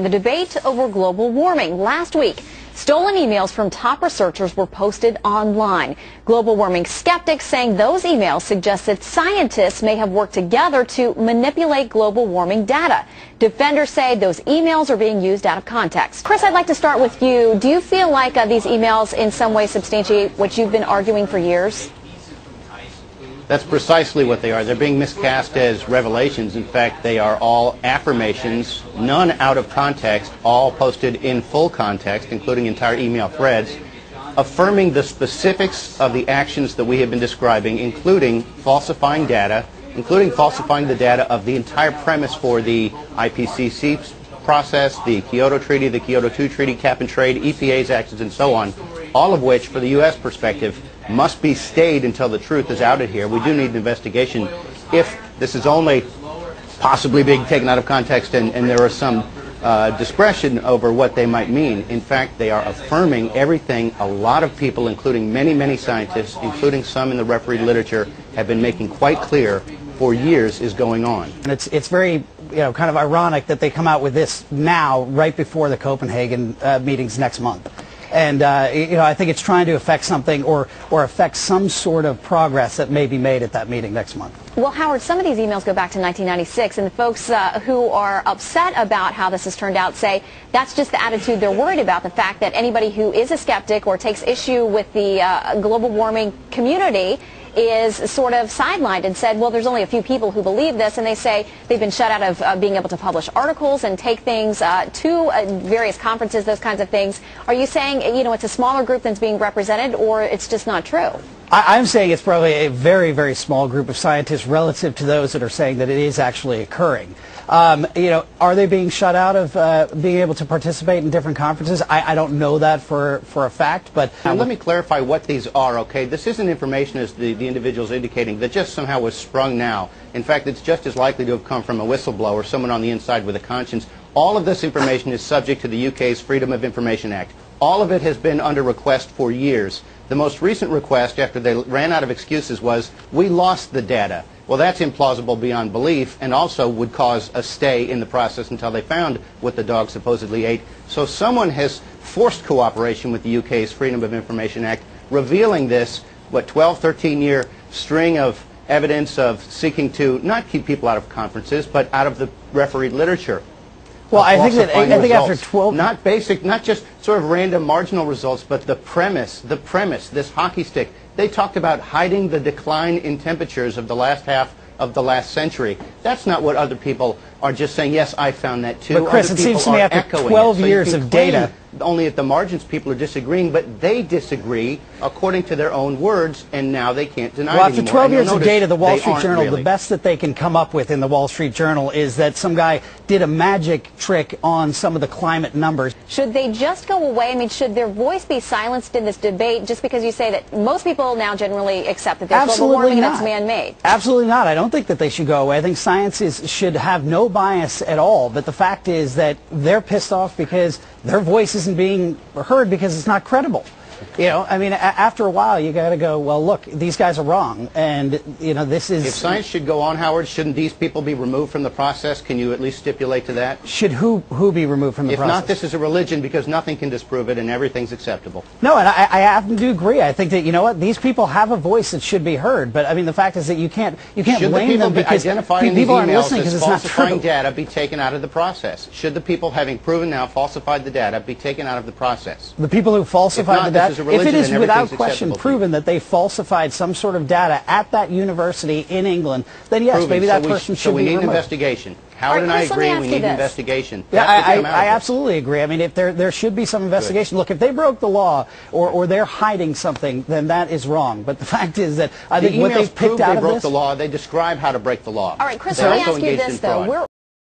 The debate over global warming. Last week, stolen emails from top researchers were posted online. Global warming skeptics saying those emails suggest that scientists may have worked together to manipulate global warming data. Defenders say those emails are being used out of context. Chris, I'd like to start with you. Do you feel like these emails in some way substantiate what you've been arguing for years? That's precisely what they are. They're being miscast as revelations. In fact, they are all affirmations, none out of context, all posted in full context, including entire email threads, affirming the specifics of the actions that we have been describing, including falsifying data, including falsifying the data of the entire premise for the IPCC process, the Kyoto Treaty, the Kyoto II Treaty, cap and trade, EPA's actions, and so on, all of which, for the U.S. perspective, must be stayed until the truth is outed here. We do need an investigation. If this is only possibly being taken out of context and there is some discretion over what they might mean, in fact, they are affirming everything a lot of people, including many, many scientists, including some in the refereed literature, have been making quite clear for years is going on. And it's very, kind of ironic that they come out with this now, right before the Copenhagen meetings next month. And, I think it's trying to affect something or affect some sort of progress that may be made at that meeting next month. Well, Howard, some of these emails go back to 1996, and the folks who are upset about how this has turned out say that's just the attitude they're worried about, the fact that anybody who is a skeptic or takes issue with the global warming community is sort of sidelined and said, well, there's only a few people who believe this, and they say they've been shut out of being able to publish articles and take things to various conferences, those kinds of things. Are you saying, it's a smaller group that's being represented, or it's just not true? I'm saying it's probably a very, very small group of scientists relative to those that are saying that it is actually occurring. Are they being shut out of being able to participate in different conferences? I don't know that for a fact, but... Now, let me clarify what these are, okay? This isn't information, as the individual's indicating, that just somehow was sprung now. In fact, it's just as likely to have come from a whistleblower, someone on the inside with a conscience. All of this information is subject to the UK's Freedom of Information Act. All of it has been under request for years. The most recent request, after they ran out of excuses, was, we lost the data. Well, that's implausible beyond belief, and also would cause a stay in the process until they found what the dog supposedly ate. So someone has forced cooperation with the UK's Freedom of Information Act, revealing this, 12, 13-year string of evidence of seeking to not keep people out of conferences, but out of the refereed literature. Well, I think after 12... Not basic, not just sort of random marginal results, but the premise, this hockey stick. They talked about hiding the decline in temperatures of the last half of the last century. That's not what other people are just saying, yes, I found that too. But Chris, it seems to me after 12 years of data... Only at the margins people are disagreeing, but they disagree according to their own words, and now they can't deny it anymore. Well, after 12 years of data, the Wall Street Journal, the best that they can come up with in the Wall Street Journal is that some guy did a magic trick on some of the climate numbers. Should they just go away? I mean, should their voice be silenced in this debate just because you say that most people now generally accept that there's global warming and it's man-made? Absolutely not. I don't think that they should go away. I think science should have no bias at all, but the fact is that they're pissed off because their voice isn't being heard because it's not credible. I mean, after a while, you got to go, well, look, these guys are wrong, and, this is... If science should go on, Howard, shouldn't these people be removed from the process? Can you at least stipulate to that? Should who be removed from the process? If not, this is a religion because nothing can disprove it and everything's acceptable. No, and I happen to agree. I think that, these people have a voice that should be heard, but, I mean, the fact is that you can't blame them because people aren't listening because it's not true. Falsifying data be taken out of the process? Should the people, having proven now, falsified the data, be taken out of the process? The people who falsified the data... If it is without question proven that they falsified some sort of data at that university in England, then yes, maybe that person should be removed. So we need an investigation. Howard and I agree we need an investigation. Yeah, I absolutely agree. I mean, if there should be some investigation. Look, if they broke the law or they're hiding something, then that is wrong. But the fact is that I think what they've picked out of this... They broke the law. They describe how to break the law. All right, Chris, let me ask you this, though.